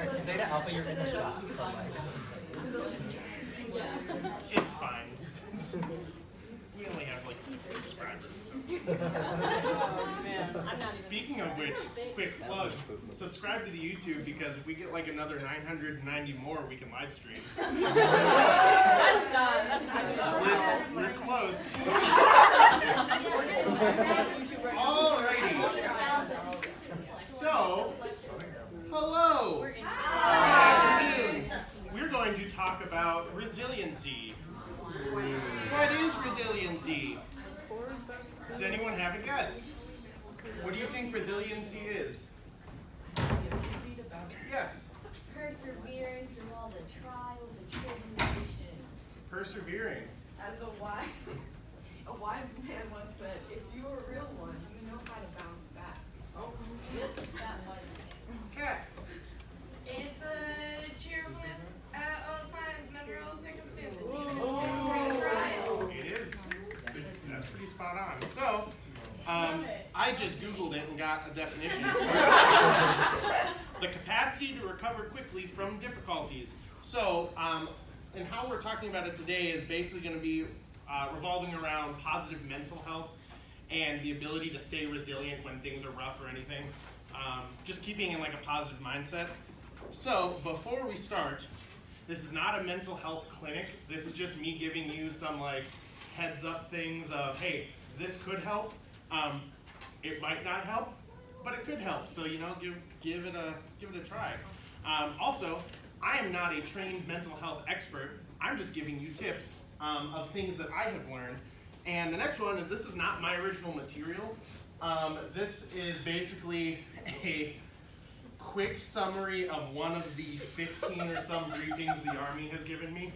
Because Zeta Alpha, you're in the shot. So like. It's fine. We only have like 6 subscribers. So. Speaking of which, quick plug, subscribe to the YouTube because if we get like another 990 more, we can live stream. That's not We're close. Alrighty. So, hello. Good afternoon. We're going to talk about resiliency. What is resiliency? Does anyone have a guess? What do you think resiliency is? Yes. Persevering through all the trials and tribulations. Persevering. As a wise man once said, if you're a real one, you know how to bounce back. Oh. That was Cat. It's a cheerfulness at all times and under all circumstances, even if Oh. it's great trial. It is. That's pretty spot on. So, I just Googled it and got a definition. The capacity to recover quickly from difficulties. So, and how we're talking about it today is basically going to be revolving around positive mental health and the ability to stay resilient when things are rough or anything. Just keeping in like a positive mindset. So, before we start, this is not a mental health clinic. This is just me giving you some like heads up things of, hey, this could help. It might not help, but it could help. So give it a try. Also, I am not a trained mental health expert. I'm just giving you tips of things that I have learned. And the next one is this is not my original material. This is basically a quick summary of one of the 15 or some briefings the Army has given me.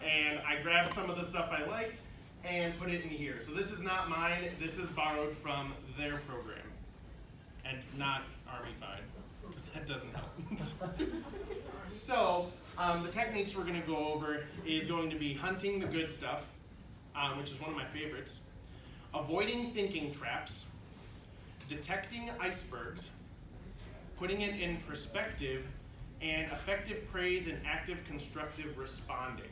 And I grabbed some of the stuff I liked and put it in here. So this is not mine. This is borrowed from their program and not Army-fied, because that doesn't help. So the techniques we're going to go over is going to be hunting the good stuff, which is one of my favorites, avoiding thinking traps, detecting icebergs, putting it in perspective, and effective praise and active constructive responding.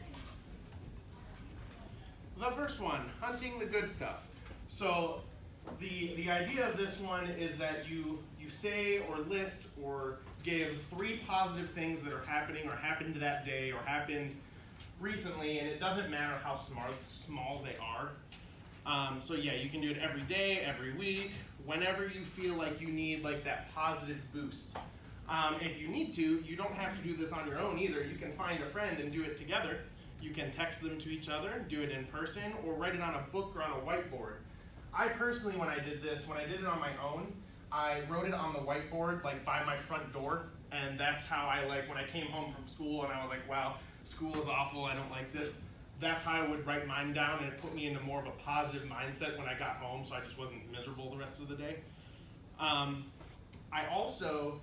The first one, hunting the good stuff. So the idea of this one is that you say or list or give 3 positive things that are happening or happened that day or happened recently, and it doesn't matter how small they are. So yeah, you can do it every day, every week, whenever you feel like you need like that positive boost. If you need to, you don't have to do this on your own either. You can find a friend and do it together. You can text them to each other, do it in person, or write it on a book or on a whiteboard. I personally, when I did it on my own, I wrote it on the whiteboard, like by my front door, and that's how I when I came home from school and I was like, wow, school is awful, I don't like this. That's how I would write mine down, and it put me into more of a positive mindset when I got home, so I just wasn't miserable the rest of the day. I also,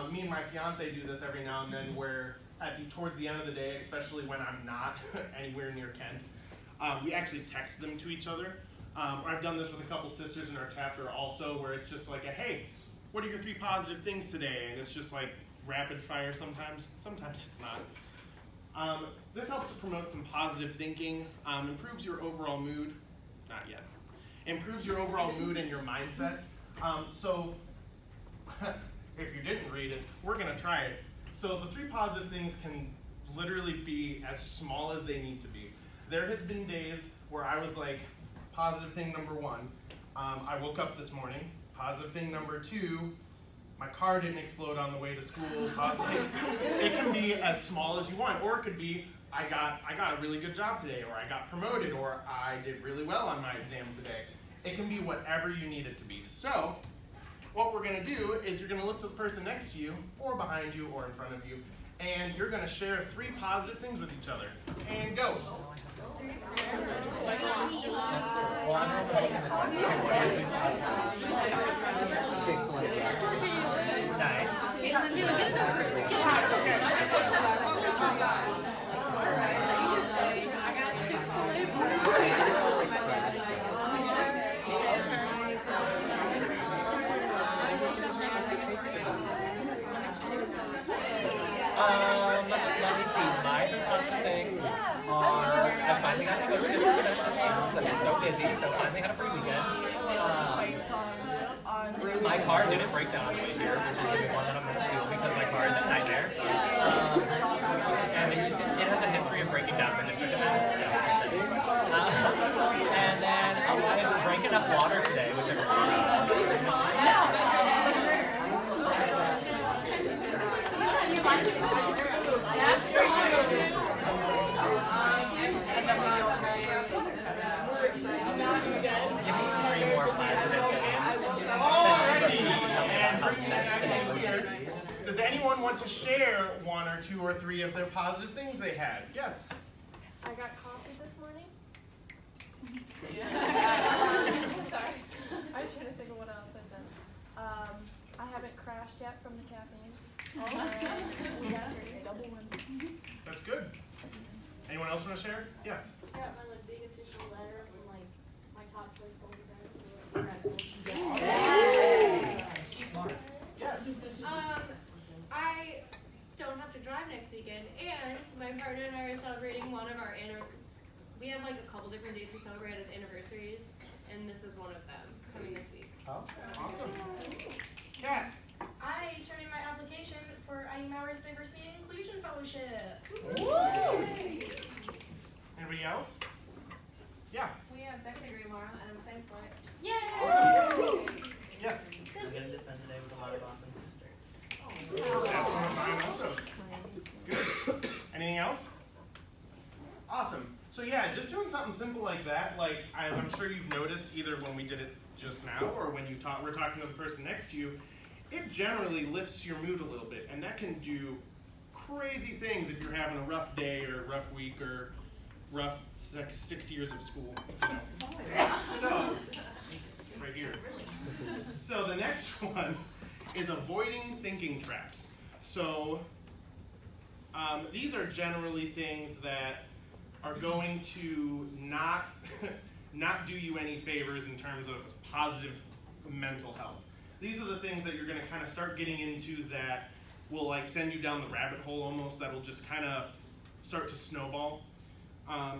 me and my fiance do this every now and then, where towards the end of the day, especially when I'm not anywhere near Kent, we actually text them to each other. I've done this with a couple sisters in our chapter also, where it's just like, hey, what are your 3 positive things today? And it's just like rapid fire sometimes. Sometimes it's not. This helps to promote some positive thinking, improves your overall mood. Not yet. Improves your overall mood and your mindset. So if you didn't read it, we're going to try it. So the 3 positive things can literally be as small as they need to be. There has been days where I was like, positive thing number 1, I woke up this morning. Positive thing number 2, my car didn't explode on the way to school. It can be as small as you want, or it could be I got a really good job today, or I got promoted, or I did really well on my exam today. It can be whatever you need it to be. So what we're going to do is you're going to look to the person next to you, or behind you, or in front of you, and you're going to share 3 positive things with each other. And go. Let me see. My three positive things are I finally got to go to different events this week, so I've been so busy, so finally had a free weekend. My car didn't break down on the way here, which is even one that I'm going to steal because my car is a nightmare. And it has a history of breaking down for district events. So and then I drank enough water today, which I'm really proud of. That's for you. Give me 3 more positive things. Does anyone want to share 1 or 2 or 3 of their positive things they had? Yes. I got coffee this morning. Sorry. I was trying to think of what else I said. I haven't crashed yet from the caffeine. We got a double win. That's good. Anyone else want to share? Yes. I got my big official letter from my top choice for grad school. She's smart. Yes. I don't have to drive next weekend, and my partner and I are celebrating one of our we have a couple different days we celebrate as anniversaries, and this is one of them coming this week. Awesome. Kat. I turned in my application for IU Mauer's Diversity and Inclusion Fellowship. Anybody else? Yeah. We have second degree tomorrow, and I'm excited for it. Yay! Yes. I'm going to spend today with a lot of awesome sisters. That's one of mine also. Good. Anything else? Awesome. So yeah, just doing something simple like that, as I'm sure you've noticed either when we did it just now or when we're talking to the person next to you, it generally lifts your mood a little bit, and that can do crazy things if you're having a rough day or a rough week or rough 6 years of school. So, right here. So the next one is avoiding thinking traps. So these are generally things that are going to not do you any favors in terms of positive mental health. These are the things that you're going to kind of start getting into that will send you down the rabbit hole almost, that will just kind of start to snowball.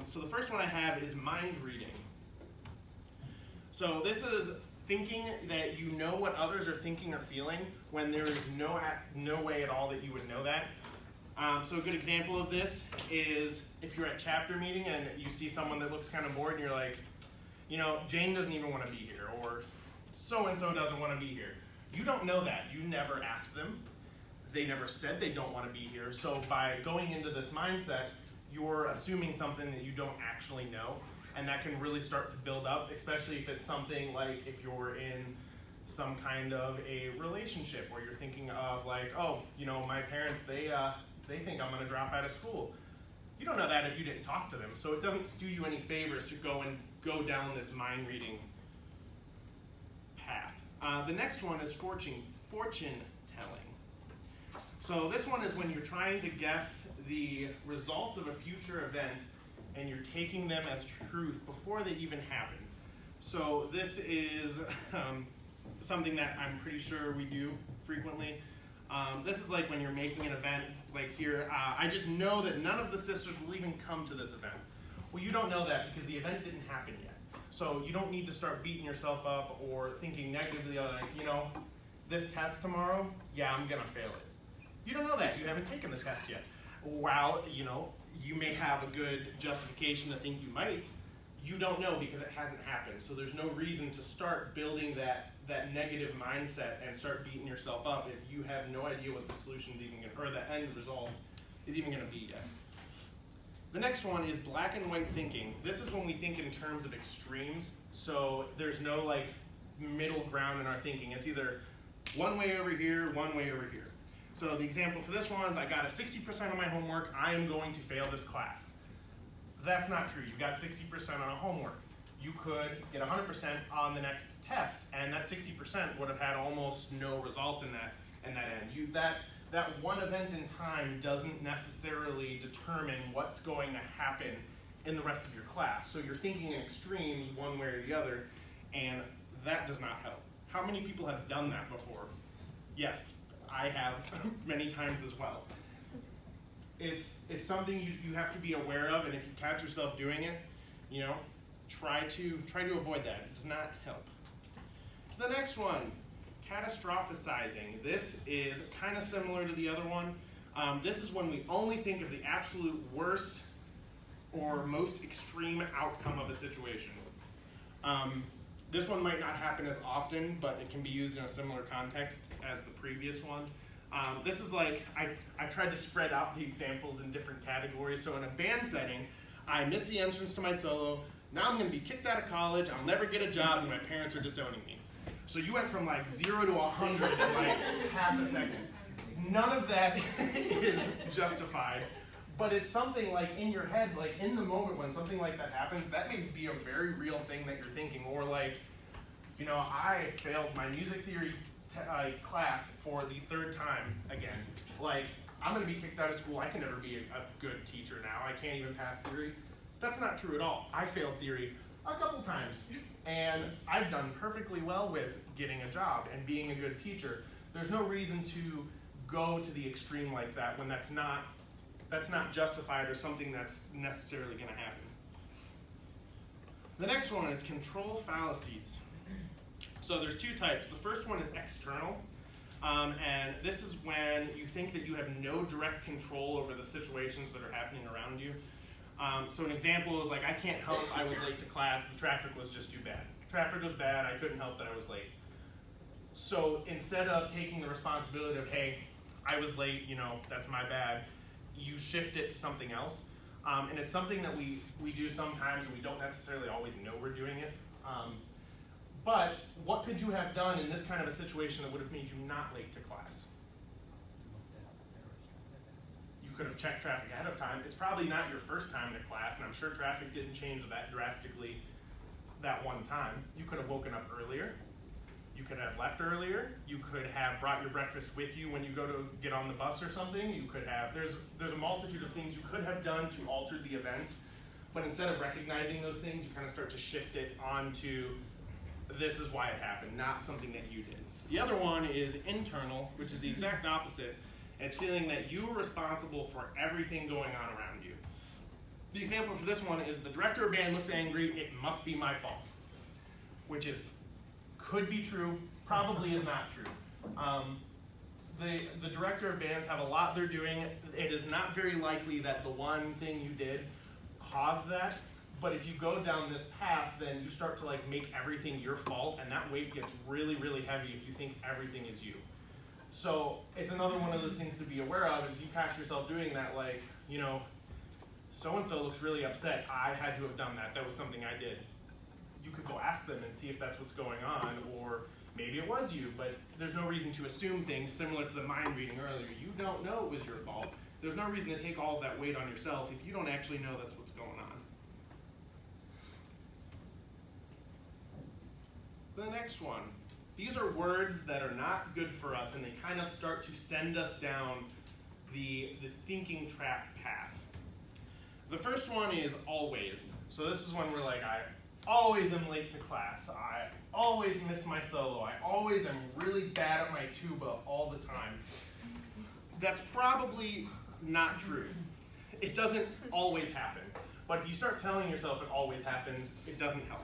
So the first one I have is mind reading. So this is thinking that you know what others are thinking or feeling when there is no way at all that you would know that. So a good example of this is if you're at chapter meeting and you see someone that looks kind of bored and you're like, Jane doesn't even want to be here, or so-and-so doesn't want to be here. You don't know that. You never asked them. They never said they don't want to be here. So by going into this mindset, you're assuming something that you don't actually know, and that can really start to build up, especially if it's something like if you're in some kind of a relationship where you're thinking of my parents, they think I'm going to drop out of school. You don't know that if you didn't talk to them, so it doesn't do you any favors to go down this mind reading path. The next one is fortune telling. So this one is when you're trying to guess the results of a future event and you're taking them as truth before they even happen. So this is something that I'm pretty sure we do frequently. This is when you're making an event here. I just know that none of the sisters will even come to this event. Well, you don't know that because the event didn't happen yet. So you don't need to start beating yourself up or thinking negatively this test tomorrow, yeah, I'm gonna fail it. You don't know that, you haven't taken the test yet. While, you may have a good justification to think you might, you don't know because it hasn't happened. So there's no reason to start building that negative mindset and start beating yourself up if you have no idea what the solution's even or the end result is even gonna be yet. The next one is black and white thinking. This is when we think in terms of extremes. So there's no middle ground in our thinking. It's either one way over here, one way over here. So the example for this one is I got a 60% on my homework, I am going to fail this class. That's not true. You got 60% on a homework. You could get 100% on the next test, and that 60% would have had almost no result in that end. That one event in time doesn't necessarily determine what's going to happen in the rest of your class. So you're thinking in extremes one way or the other, and that does not help. How many people have done that before? Yes, I have many times as well. it's something you have to be aware of, and if you catch yourself doing it, you know, try to avoid that. It does not help. The next one, catastrophizing. This is kind of similar to the other one. This is when we only think of the absolute worst or most extreme outcome of a situation. This one might not happen as often, but it can be used in a similar context as the previous one. This is like, I tried to spread out the examples in different categories. So in a band setting, I missed the entrance to my solo. Now I'm going to be kicked out of college. I'll never get a job, and my parents are disowning me. So you went from like 0 to 100 in like half a second. None of that is justified, but it's something like in your head, like in the moment when something like that happens, that may be a very real thing that you're thinking. Or like, you know, I failed my music theory class for the 3rd time again. Like, I'm going to be kicked out of school. I can never be a good teacher now. I can't even pass theory. That's not true at all. I failed theory a couple times, and I've done perfectly well with getting a job and being a good teacher. There's no reason to go to the extreme like that when that's not justified or something that's necessarily going to happen. The next one is control fallacies. So there's 2 types. The first one is external, and this is when you think that you have no direct control over the situations that are happening around you. So an example is like, I can't help I was late to class, the traffic was just too bad. Traffic was bad, I couldn't help that I was late. So instead of taking the responsibility of, hey, I was late, you know, that's my bad, you shift it to something else. And it's something that we do sometimes, and we don't necessarily always know we're doing it. But what could you have done in this kind of a situation that would have made you not late to class? You could have checked traffic ahead of time. It's probably not your first time to class, and I'm sure traffic didn't change that drastically that one time. You could have woken up earlier. You could have left earlier. You could have brought your breakfast with you when you go to get on the bus or something. You could have, there's a multitude of things you could have done to alter the event, but instead of recognizing those things, you kind of start to shift it onto this is why it happened, not something that you did. The other one is internal, which is the exact opposite. It's feeling that you are responsible for everything going on around you. The example for this one is the director of band looks angry, it must be my fault, which is could be true, probably is not true. The director of bands have a lot they're doing. It is not very likely that the one thing you did caused that, but if you go down this path, then you start to like make everything your fault, and that weight gets really, really heavy if you think everything is you. So it's another one of those things to be aware of. If you catch yourself doing that, like, you know, so-and-so looks really upset, I had to have done that, that was something I did. You could go ask them and see if that's what's going on, or maybe it was you, but there's no reason to assume things similar to the mind reading earlier. You don't know it was your fault. There's no reason to take all of that weight on yourself if you don't actually know that's what's going on. The next one. These are words that are not good for us, and they kind of start to send us down the thinking trap path. The first one is always. So this is when we're like, I always am late to class. I always miss my solo. I always am really bad at my tuba all the time. That's probably not true. It doesn't always happen. But if you start telling yourself it always happens, it doesn't help.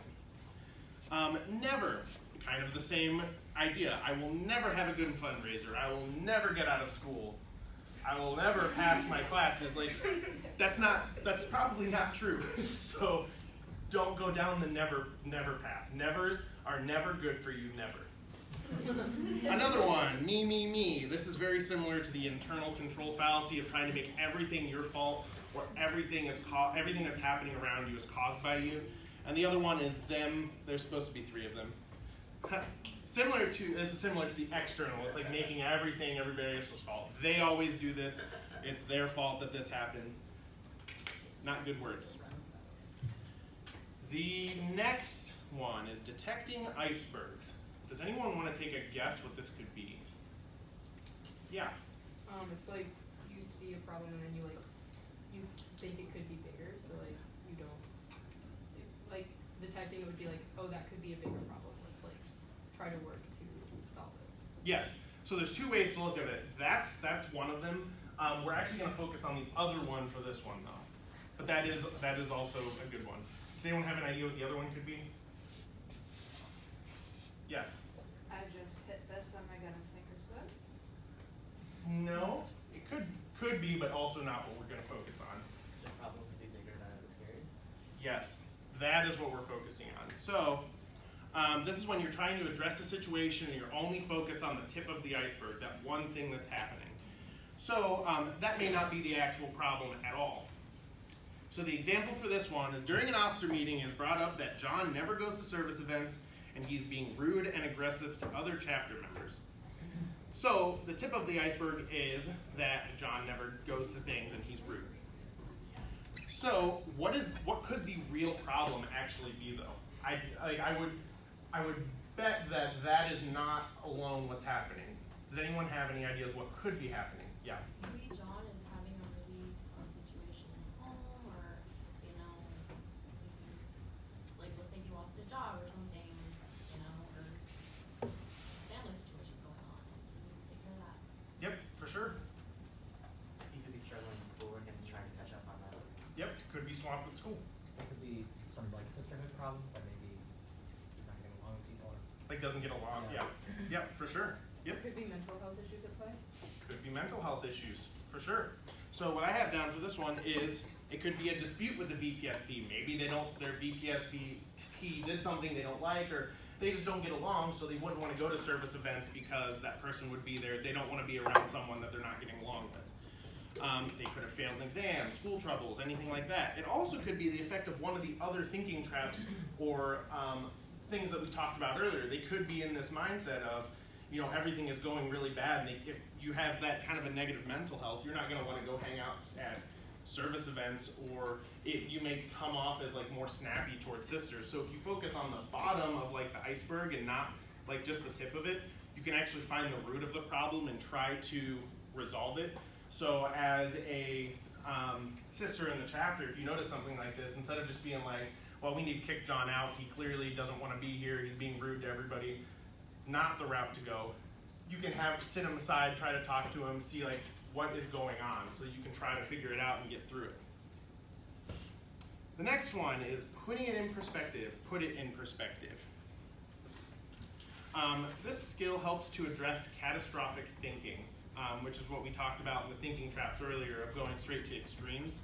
Never, kind of the same idea. I will never have a good fundraiser. I will never get out of school. I will never pass my classes. Like, that's probably not true. So don't go down the never path. Nevers are never good for you, never. Another one, me. This is very similar to the internal control fallacy of trying to make everything your fault, or everything that's happening around you is caused by you. And the other one is them. There's supposed to be 3 of them. This is similar to the external. It's like making everything everybody else's fault. They always do this. It's their fault that this happens. Not good words. The next one is detecting icebergs. Does anyone want to take a guess what this could be? Yeah. It's like you see a problem and then you think it could be bigger, so like you don't like detecting it would be like, oh, that could be a bigger problem. Let's like try to work to solve it. Yes. So there's 2 ways to look at it. That's one of them. We're actually going to focus on the other one for this one, though. But that is also a good one. Does anyone have an idea what the other one could be? Yes? I just hit this, am I gonna sink or swim? No, it could be, but also not what we're going to focus on. The problem could be bigger than it appears. Yes, that is what we're focusing on. So, this is when you're trying to address a situation and you're only focused on the tip of the iceberg, that one thing that's happening. So, that may not be the actual problem at all. So the example for this one is during an officer meeting it is brought up that John never goes to service events and he's being rude and aggressive to other chapter members. So the tip of the iceberg is that John never goes to things and he's rude. So what could the real problem actually be though? I would bet that is not alone what's happening. Does anyone have any ideas what could be happening? Yeah. Maybe John is having a really tough situation at home, or, you know, he's, like, let's say he lost his job or something, you know, or family situation going on. He needs to take care of that. Yep, for sure. He could be struggling with schoolwork and he's trying to catch up on that. Yep, could be swamped with school. It could be some like sisterhood problems that maybe he's not getting along with people. Like doesn't get along. Yeah. Yeah. Yep, for sure. Yep. Could be mental health issues at play. Could be mental health issues, for sure. So what I have down for this one is it could be a dispute with the VPSP. Maybe their VPSP did something they don't like, or they just don't get along, so they wouldn't want to go to service events because that person would be there. They don't want to be around someone that they're not getting along with. They could have failed an exam, school troubles, anything like that. It also could be the effect of one of the other thinking traps or things that we talked about earlier. They could be in this mindset of, you know, everything is going really bad, and if you have that kind of a negative mental health, you're not going to want to go hang out at service events, or you may come off as like more snappy towards sisters. So if you focus on the bottom of like the iceberg and not like just the tip of it, you can actually find the root of the problem and try to resolve it. So as a sister in the chapter, if you notice something like this, instead of just being like, well, we need to kick John out, he clearly doesn't want to be here, he's being rude to everybody, not the route to go. You can sit him aside, try to talk to him, see like what is going on, so you can try to figure it out and get through it. The next one is putting it in perspective. Put it in perspective. This skill helps to address catastrophic thinking, which is what we talked about in the thinking traps earlier of going straight to extremes.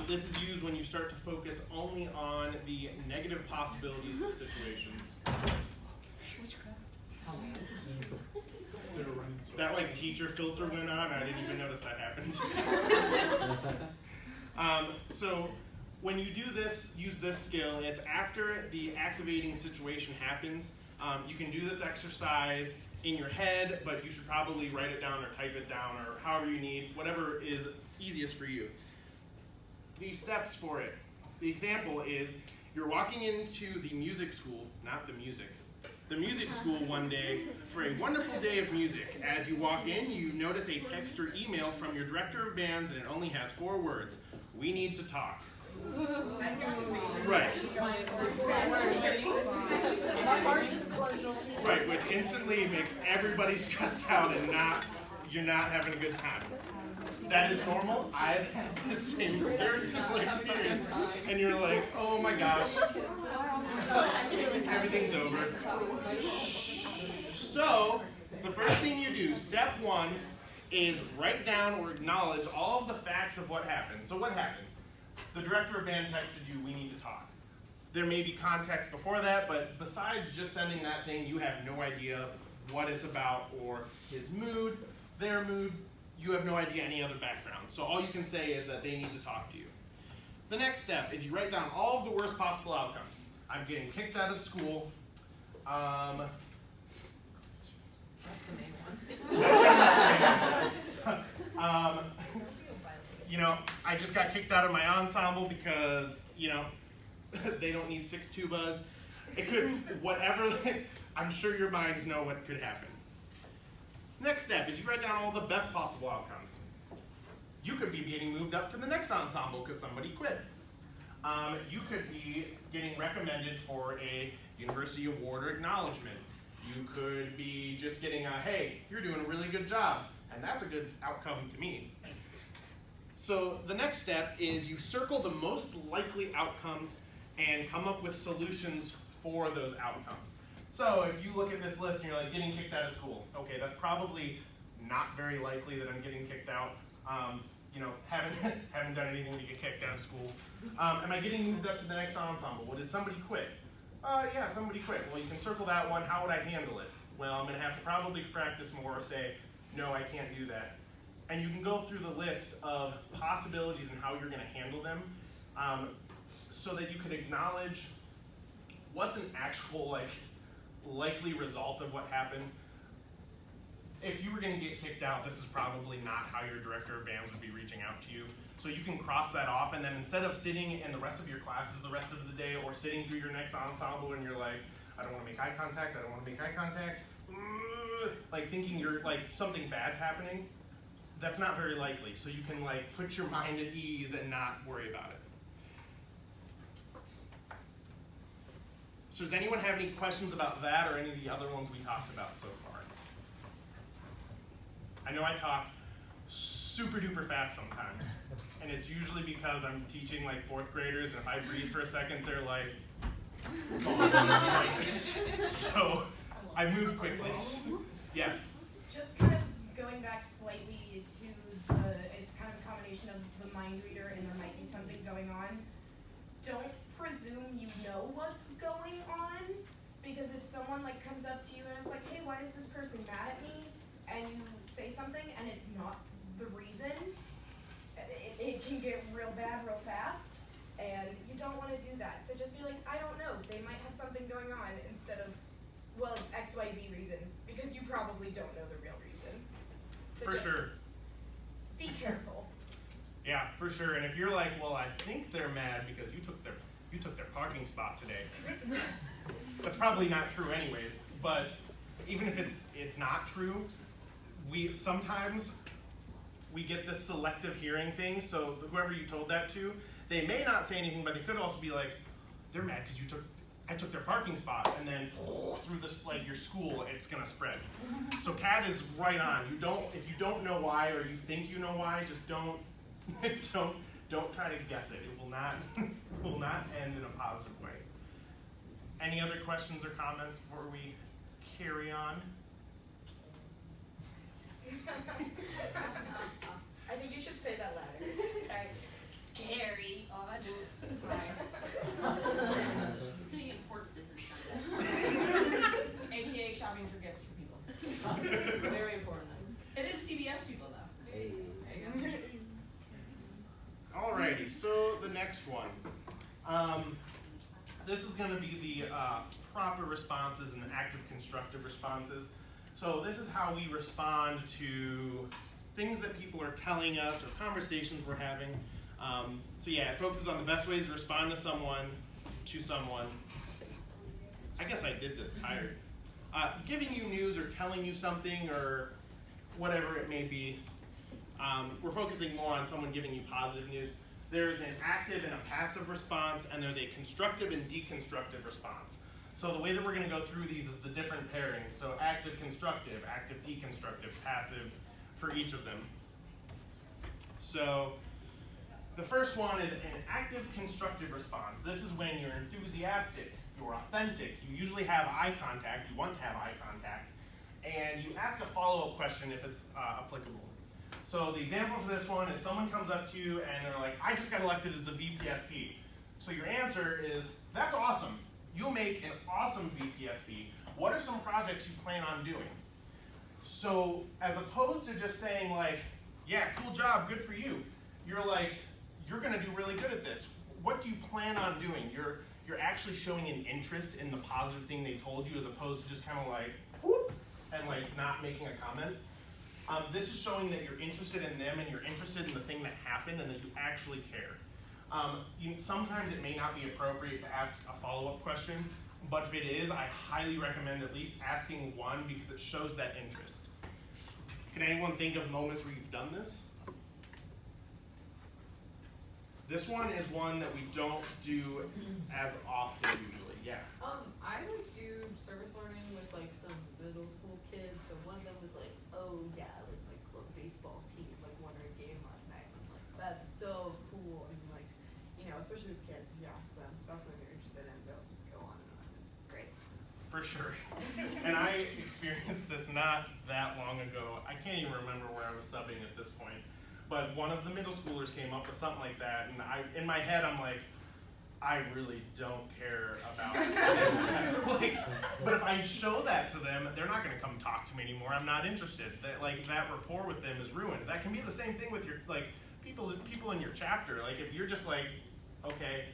This is used when you start to focus only on the negative possibilities of situations. That like teacher filter went on, I didn't even notice that happens. So when you do this, use this skill, it's after the activating situation happens. You can do this exercise in your head, but you should probably write it down or type it down or however you need, whatever is easiest for you. The steps for it. The example is you're walking into the music school, not the music school one day for a wonderful day of music. As you walk in, you notice a text or email from your director of bands, and it only has 4 words. We need to talk. Right. Right, which instantly makes everybody stressed out and you're not having a good time. That is normal. I've had the same very similar experience, and you're like, oh my gosh, everything's over. So, the first thing you do, step 1, is write down or acknowledge all of the facts of what happened. So what happened? The director of band texted you, we need to talk. There may be context before that, but besides just sending that thing, you have no idea what it's about or his mood, their mood. You have no idea any other background. So all you can say is that they need to talk to you. The next step is you write down all of the worst possible outcomes. I'm getting kicked out of school. That's the main one. You know, I just got kicked out of my ensemble because, you know, they don't need 6 tubas. It could, whatever, I'm sure your minds know what could happen. Next step is you write down all the best possible outcomes. You could be getting moved up to the next ensemble because somebody quit. You could be getting recommended for a university award or acknowledgement. You could be just getting a, hey, you're doing a really good job. And that's a good outcome to me. So the next step is you circle the most likely outcomes and come up with solutions for those outcomes. So if you look at this list and you're like, getting kicked out of school, okay, that's probably not very likely that I'm getting kicked out. You know, haven't done anything to get kicked out of school. Am I getting moved up to the next ensemble? Well, did somebody quit? Yeah, somebody quit. Well, you can circle that one. How would I handle it? Well, I'm gonna have to probably practice more or say, no, I can't do that. And you can go through the list of possibilities and how you're gonna handle them so that you can acknowledge what's an actual likely result of what happened. If you were gonna get kicked out, this is probably not how your director of bands would be reaching out to you. So you can cross that off, and then instead of sitting in the rest of your classes the rest of the day or sitting through your next ensemble and you're like, I don't wanna make eye contact, I don't wanna make eye contact, like thinking you're something bad's happening, that's not very likely. So you can put your mind at ease and not worry about it. So does anyone have any questions about that or any of the other ones we talked about so far? I know I talk super duper fast sometimes, and it's usually because I'm teaching 4th graders, and if I breathe for a second, they're like, so I move quickly. Yes? Just kind of going back slightly to it's kind of a combination of the mind reader and there might be something going on. Don't presume you know what's going on, because if someone comes up to you and is like, hey, why is this person mad at me? And you say something and it's not the reason, it can get real bad real fast, and you don't want to do that. So just be like, I don't know, they might have something going on, instead of, well, it's XYZ reason, because you probably don't know the real reason. So For sure. Be careful. Yeah, for sure. And if you're like, well, I think they're mad because you took their parking spot today, that's probably not true anyways. But even if it's not true, sometimes we get this selective hearing thing. So whoever you told that to, they may not say anything, but they could also be like, they're mad because I took their parking spot, and then through this your school, it's gonna spread. So Kat is right on. If you don't know why or you think you know why, just don't try to guess it. It will not end in a positive way. Any other questions or comments before we carry on? I think you should say that louder. Sorry. Carry on. Pretty important business contact. AKA shopping for gifts for people. Very important. It is CBS people though. Hey. There you go. Alrighty, so the next one. This is going to be the proper responses and active constructive responses. So this is how we respond to things that people are telling us or conversations we're having. So yeah, it focuses on the best ways to respond to someone. I guess I did this tired. Giving you news or telling you something or whatever it may be. We're focusing more on someone giving you positive news. There's an active and a passive response, and there's a constructive and deconstructive response. So the way that we're going to go through these is the different pairings. So active, constructive, active, deconstructive, passive for each of them. So the first one is an active constructive response. This is when you're enthusiastic, you're authentic, you usually have eye contact, you want to have eye contact, and you ask a follow-up question if it's applicable. So the example for this one is someone comes up to you and they're like, I just got elected as the VPSP. So your answer is, that's awesome. You'll make an awesome VPSP. What are some projects you plan on doing? So as opposed to just saying yeah, cool job, good for you, you're like, you're gonna do really good at this. What do you plan on doing? You're actually showing an interest in the positive thing they told you, as opposed to just kind of whoop, and not making a comment. This is showing that you're interested in them and you're interested in the thing that happened and that you actually care. Sometimes it may not be appropriate to ask a follow-up question, but if it is, I highly recommend at least asking one, because it shows that interest. Can anyone think of moments where you've done this? This one is one that we don't do as often usually. Yeah. I would do service learning with some middle school kids. So one of them was like, oh yeah, my clothes so cool and like, you know, especially with kids, if you ask them, if that's something they're interested in, they'll just go on and on. It's great. For sure. And I experienced this not that long ago. I can't even remember where I was subbing at this point. But one of the middle schoolers came up with something like that, and in my head, I'm like, I really don't care about it. Like, but if I show that to them, they're not going to come talk to me anymore. I'm not interested. That rapport with them is ruined. That can be the same thing with your people in your chapter. Like if you're just like, okay,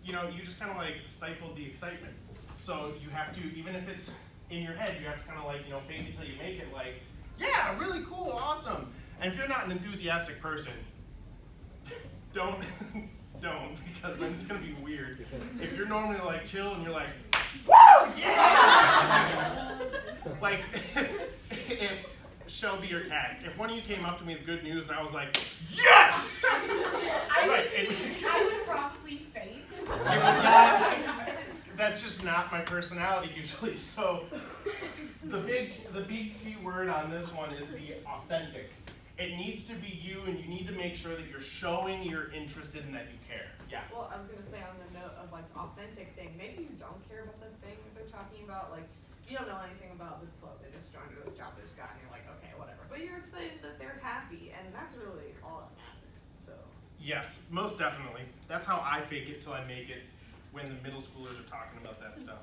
you know, you just kind of like stifled the excitement. So you have to, even if it's in your head, you have to kind of like, you know, fake it till you make it. Like, yeah, really cool, awesome. And if you're not an enthusiastic person, don't, because then it's gonna be weird. If you're normally like chill and you're like, woo, yeah! Like, if Shelby or Kat, if one of you came up to me with good news and I was like, yes! I would probably faint. That's just not my personality usually. So the big key word on this one is be authentic. It needs to be you, and you need to make sure that you're showing you're interested and that you care. Yeah. Well, I was gonna say on the note of like authentic thing, maybe you don't care about the thing that they're talking about. Like you don't know anything about this club, they just joined this job, this guy, and you're like, okay, whatever. But you're excited that they're happy, and that's really all that matters. So. Yes, most definitely. That's how I fake it till I make it when the middle schoolers are talking about that stuff.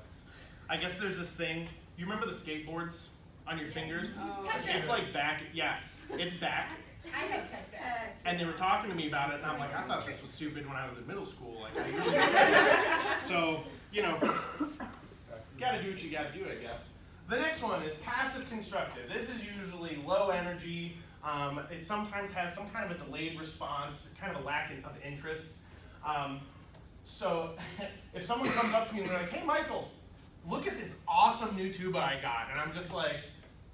I guess there's this thing. You remember the skateboards on your fingers? Oh, it's like back. Yes, it's back. I had tech decks. And they were talking to me about it, and I'm like, I thought this was stupid when I was in middle school. Like, I really did this. So, you know, gotta do what you gotta do, I guess. The next one is passive constructive. This is usually low energy. It sometimes has some kind of a delayed response, kind of a lack of interest. So if someone comes up to me and they're like, hey, Michael, look at this awesome new tuba I got. And I'm just like,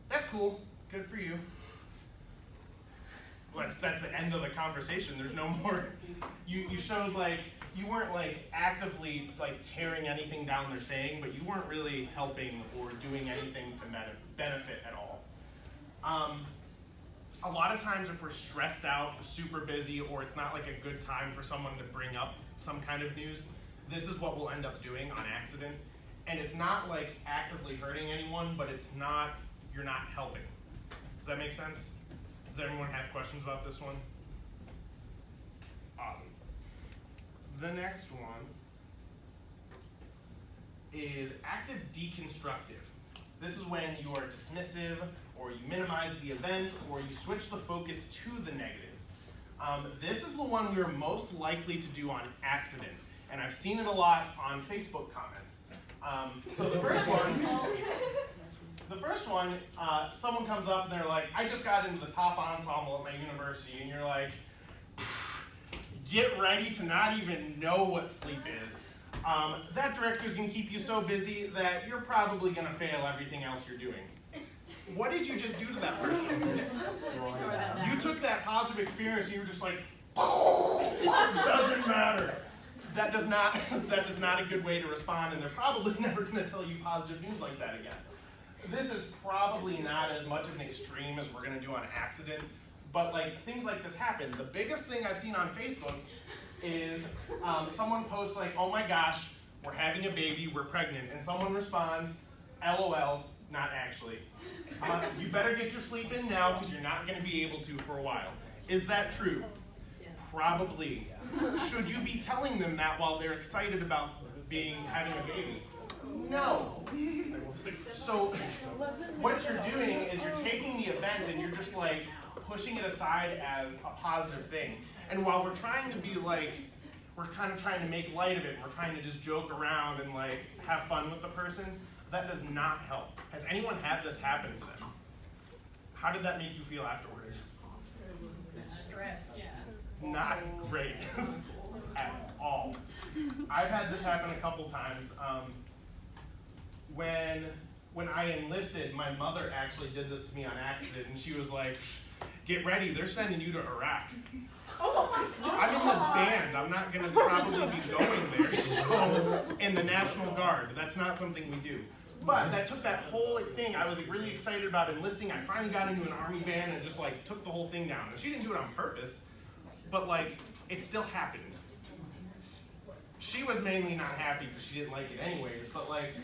that's cool. Good for you. Well, that's the end of the conversation. There's no more. You showed like, you weren't like actively like tearing anything down they're saying, but you weren't really helping or doing anything to benefit at all. A lot of times if we're stressed out, super busy, or it's not like a good time for someone to bring up some kind of news, this is what we'll end up doing on accident. And it's not like actively hurting anyone, but it's not, you're not helping. Does that make sense? Does everyone have questions about this one? Awesome. The next one is active deconstructive. This is when you are dismissive, or you minimize the event, or you switch the focus to the negative. This is the one we're most likely to do on accident, and I've seen it a lot on Facebook comments. So the first one, someone comes up and they're like, I just got into the top ensemble at my university, and you're like, get ready to not even know what sleep is. That director's gonna keep you so busy that you're probably gonna fail everything else you're doing. What did you just do to that person? You took that positive experience and you were just like, doesn't matter. That is not a good way to respond, and they're probably never gonna tell you positive news like that again. This is probably not as much of an extreme as we're gonna do on accident, but like things like this happen. The biggest thing I've seen on Facebook is someone posts like, oh my gosh, we're having a baby, we're pregnant, and someone responds, LOL, not actually. You better get your sleep in now because you're not going to be able to for a while. Is that true? Probably. Should you be telling them that while they're excited about having a baby? No. So what you're doing is you're taking the event and you're just like pushing it aside as a positive thing. And while we're trying to be like, we're kind of trying to make light of it, and we're trying to just joke around and like have fun with the person, that does not help. Has anyone had this happen to them? How did that make you feel afterwards? Stress. Yeah. Not great at all. I've had this happen a couple times. When I enlisted, my mother actually did this to me on accident, and she was like, get ready, they're sending you to Iraq. I'm in the band. I'm not going to probably be going there. So, in the National Guard, that's not something we do. But that took that whole thing. I was really excited about enlisting. I finally got into an army band and just like took the whole thing down. And she didn't do it on purpose, but like, it still happened. She was mainly not happy because she didn't like it anyways, but like,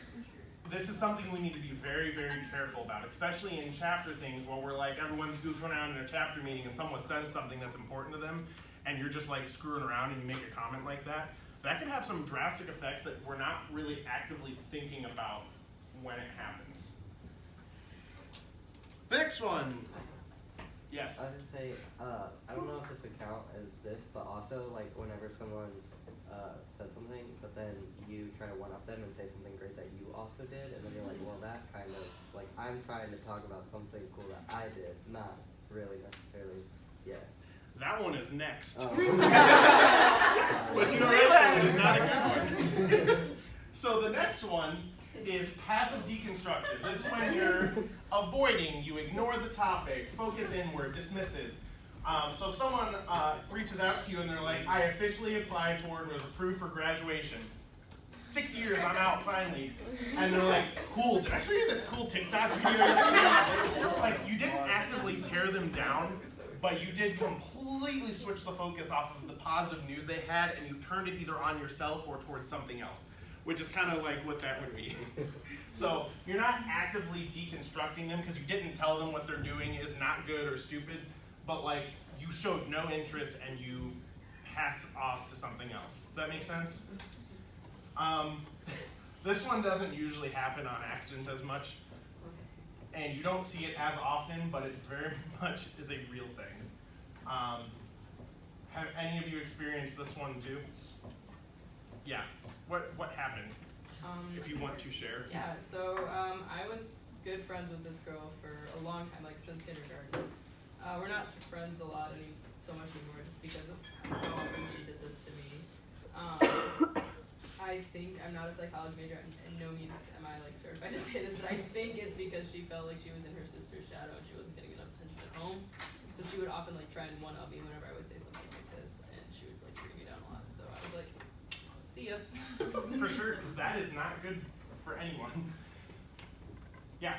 this is something we need to be very, very careful about, especially in chapter things where we're like, everyone's goofing around in a chapter meeting and someone says something that's important to them, and you're just like screwing around and you make a comment like that. That could have some drastic effects that we're not really actively thinking about when it happens. The next one. Yes. I was gonna say, I don't know if this would count as this, but also like whenever someone says something, but then you try to one-up them and say something great that you also did, and then you're like, well, that kind of, like, I'm trying to talk about something cool that I did, not really necessarily, yeah. That one is next. Oh. But you know, it is not a good one. So the next one is passive deconstructive. This is when you're avoiding, you ignore the topic, focus inward, dismissive. So if someone reaches out to you and they're like, I officially applied for and was approved for graduation. 6 years, I'm out finally. And they're like, cool, did I show you this cool TikTok video yesterday? Like, you didn't actively tear them down, but you did completely switch the focus off of the positive news they had, and you turned it either on yourself or towards something else, which is kind of like what that would be. So you're not actively deconstructing them because you didn't tell them what they're doing is not good or stupid, but like you showed no interest and you pass off to something else. Does that make sense? This one doesn't usually happen on accident as much, and you don't see it as often, but it very much is a real thing. Have any of you experienced this one too? Yeah. What happened? If you want to share. Yeah, so I was good friends with this girl for a long time, like since kindergarten. We're not friends a lot so much anymore just because of how often she did this to me. I think I'm not a psychology major, and no means am I like certified to say this, but I think it's because she felt like she was in her sister's shadow and she wasn't getting enough attention at home. So she would often like try and one-up me whenever I would say something like this, and she would like bring me down a lot. So I was like, see ya. For sure, because that is not good for anyone. Yeah.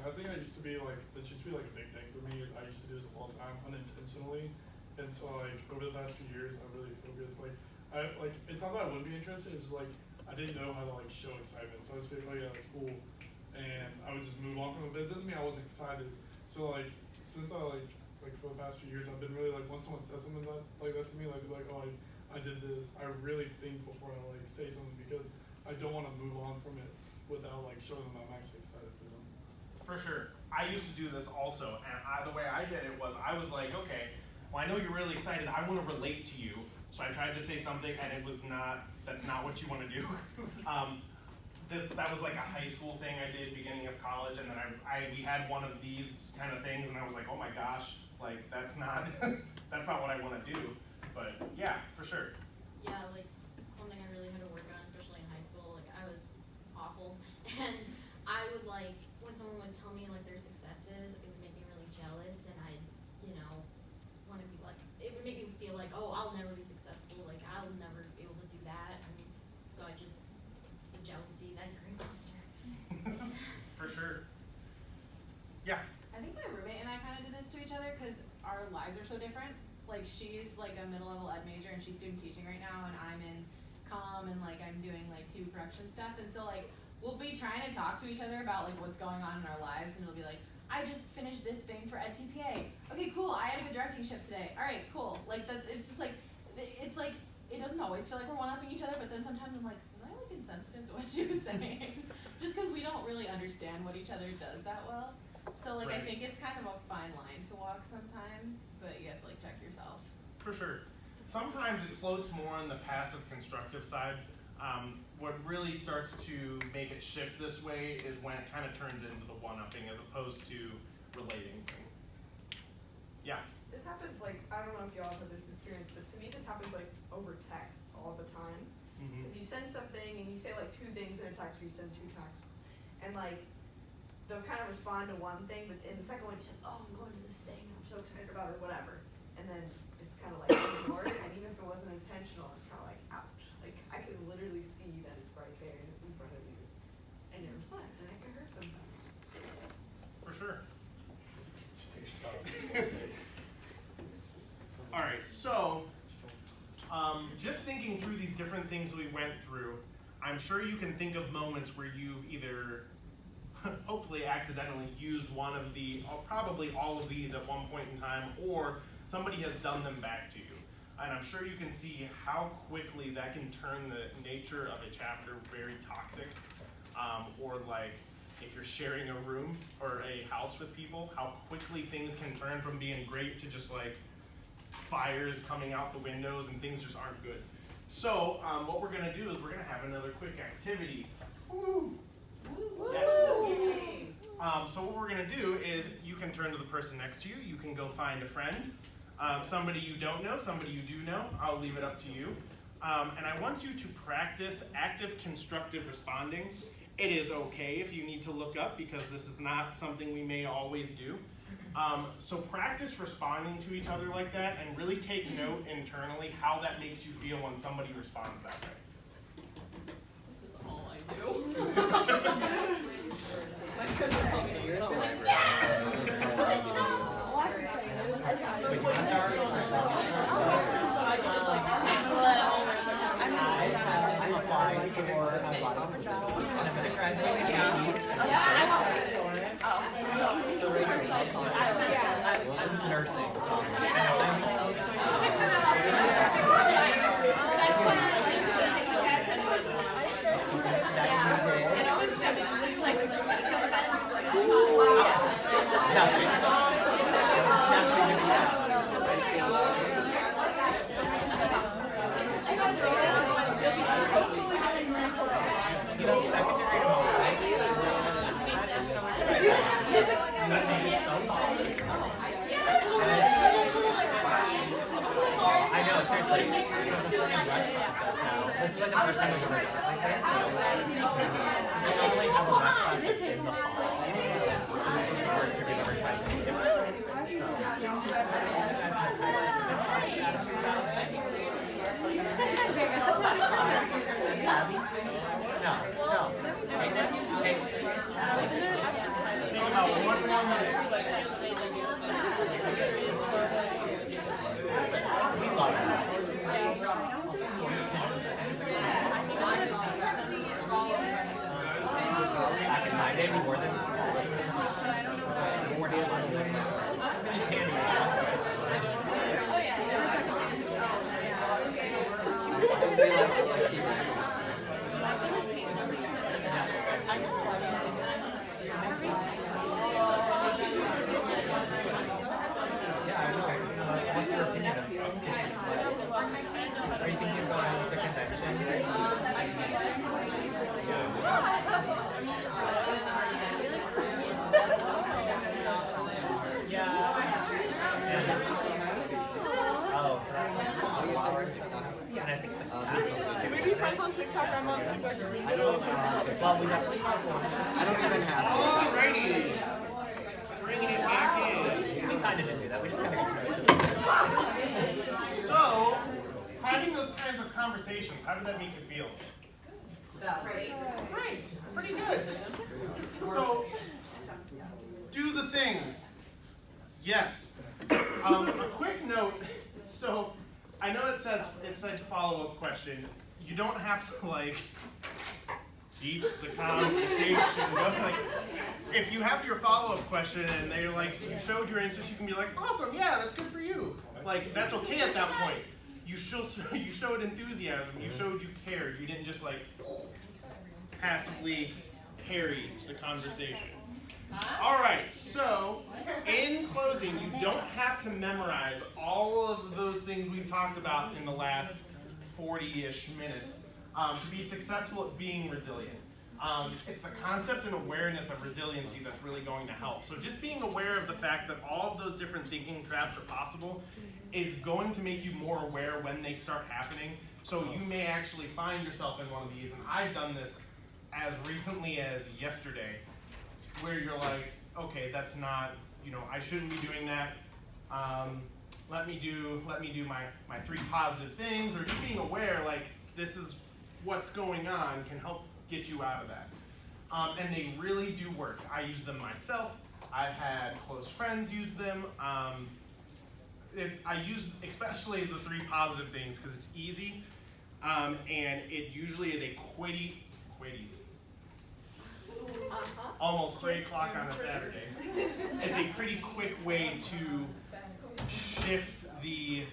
I think I used to be like, this used to be like a big thing for me, is I used to do this all the time unintentionally. And so like over the past few years I really focused it's not that I wouldn't be interested, it's just like I didn't know how to like show excitement. So I was like, oh yeah, that's cool. And I would just move on from it, but it doesn't mean I wasn't excited. So like since I like for the past few years I've been really like, once someone says something like that to me, like oh I did this, I really think before I like say something, because I don't want to move on from it without like showing them I'm actually excited for them. For sure. I used to do this also, and the way I did it was I was like, okay, well I know you're really excited, I want to relate to you. So I tried to say something and it was that's not what you want to do. That was like a high school thing I did beginning of college, and then we had one of these kind of things and I was like, oh my gosh, like that's not what I want to do. But yeah, for sure. Yeah, like something I really had to work on, especially in high school. Like I was awful, and I would like when someone would tell me like their successes, it would make me really jealous, and I'd want to be like, it would make me feel like, oh, I'll never be successful. Like I'll never be able to do that, and so I just the jealousy, that green monster. For sure. Yeah. I think my roommate and I kind of did this to each other because our lives are so different. Like she's like a middle level ed major and she's student teaching right now, and I'm in comm and like I'm doing like TV production stuff, and so like we'll be trying to talk to each other about like what's going on in our lives, and it'll be like, I just finished this thing for EdTPA. Okay, cool. I had a good directing shift today. All right, cool. Like it's just like it doesn't always feel like we're one-upping each other, but then sometimes I'm like, was I like insensitive to what she was saying? Just because we don't really understand what each other does that well. So like Right. I think it's kind of a fine line to walk sometimes, but you have to like check yourself. For sure. Sometimes it floats more on the passive constructive side. What really starts to make it shift this way is when it kind of turns into the one-upping as opposed to relating thing. Yeah. This happens like, I don't know if y'all have this experience, but to me this happens like over text all the time. Because you send something and you say like 2 things in a text, or you send 2 texts, and like they'll kind of respond to one thing, but in the second one you say, oh, I'm going to this thing, I'm so excited about it, or whatever. And then it's kind of like ignored, and even if it wasn't intentional, it's kind of like, ouch. Like I could literally see that it's right there and it's in front of you, and you respond, and it can hurt sometimes. For sure. All right, so just thinking through these different things we went through, I'm sure you can think of moments where you've either hopefully accidentally used one of the, probably all of these at one point in time, or somebody has done them back to you. And I'm sure you can see how quickly that can turn the nature of a chapter very toxic. Or like if you're sharing a room or a house with people, how quickly things can turn from being great to just like fires coming out the windows and things just aren't good. So what we're gonna do is we're gonna have another quick activity. Woo! Yes. So what we're gonna do is you can turn to the person next to you, you can go find a friend, somebody you don't know, somebody you do know, I'll leave it up to you. And I want you to practice active constructive responding. It is okay if you need to look up because this is not something we may always do. So practice responding to each other like that and really take note internally how that makes you feel when somebody responds that way. This is all I do. My friends are telling me, you're like, Yeah. I'm applying for a lot of positions, and I'm gonna graduate. So Rachel, I'm nursing, so I know, seriously. This is like the first time I've ever done like this, so I normally have a rush class like in the fall. So this is the first year we've ever tried something different. No. Hey. Take about 1 more minute. We love that. Back in my day, we wore them. What's your opinion of are you thinking of going to convention? Oh, so that's and I think Can we be friends on TikTok? I'm on TikTok. I don't well, we have I don't even have to. Alrighty. Bringing it back in. we kind of didn't do that. We just kind of So, having those kinds of conversations, how does that make you feel? Great. Great. Pretty good. So, do the thing. Yes. A quick note. So, I know it said follow-up question. You don't have to like keep the conversation going. Like, if you have your follow-up question and they're like, you showed your answers, you can be like, awesome, yeah, that's good for you. Like, that's okay at that point. You showed enthusiasm. You showed you cared. You didn't just like passively carry the conversation. All right, so in closing, you don't have to memorize all of those things we've talked about in the last 40-ish minutes to be successful at being resilient. It's the concept and awareness of resiliency that's really going to help. So just being aware of the fact that all of those different thinking traps are possible is going to make you more aware when they start happening. So you may actually find yourself in one of these, and I've done this as recently as yesterday, where you're like, okay, that's not, I shouldn't be doing that. Let me do my 3 positive things, or just being aware, like, this is what's going on can help get you out of that. And they really do work. I use them myself. I've had close friends use them. I use especially the 3 positive things because it's easy, and it usually is a quitty, almost 3 o'clock on a Saturday. It's a pretty quick way to shift the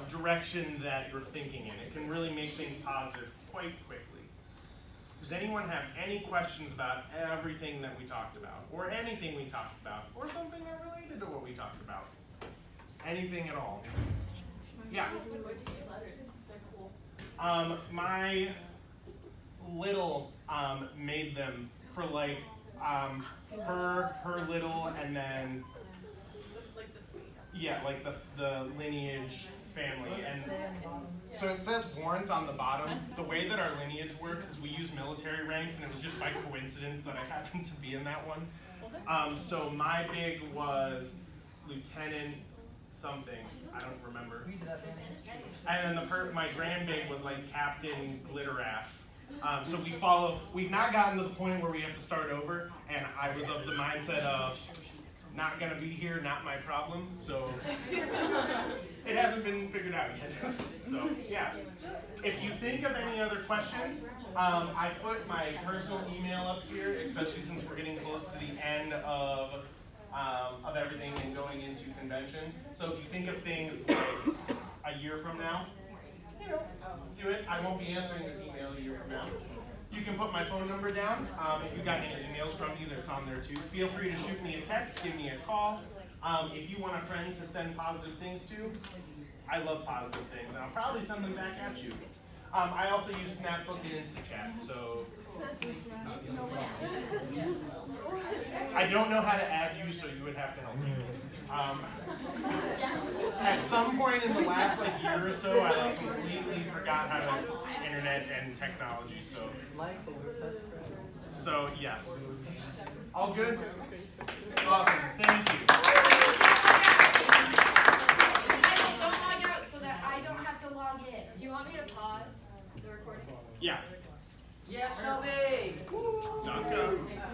direction that you're thinking in. It can really make things positive quite quickly. Does anyone have any questions about everything that we talked about, or anything we talked about, or something that related to what we talked about? Anything at all? Yeah. My little made them for like her little, and then yeah, like the lineage family. And so it says warrant on the bottom. The way that our lineage works is we use military ranks, and it was just by coincidence that I happened to be in that one. So my big was lieutenant something, I don't remember. And then my grand big was like Captain Glitteraff. So we've not gotten to the point where we have to start over, and I was of the mindset of not gonna be here, not my problem, so it hasn't been figured out yet. So yeah, if you think of any other questions, I put my personal email up here, especially since we're getting close to the end of everything and going into convention. So if you think of things like a year from now, do it. I won't be answering this email a year from now. You can put my phone number down. If you've got any emails from me, it's on there too. Feel free to shoot me a text, give me a call. If you want a friend to send positive things to, I love positive things, and I'll probably send them back at you. I also use Snapbook and InstaChat, so I don't know how to add you, so you would have to help me. At some point in the last year or so, I completely forgot how to internet and technology. So yes, all good. Awesome. Thank you. Don't log out so that I don't have to log in. Do you want me to pause the recording? Yeah. Yeah, Shelby! Danke.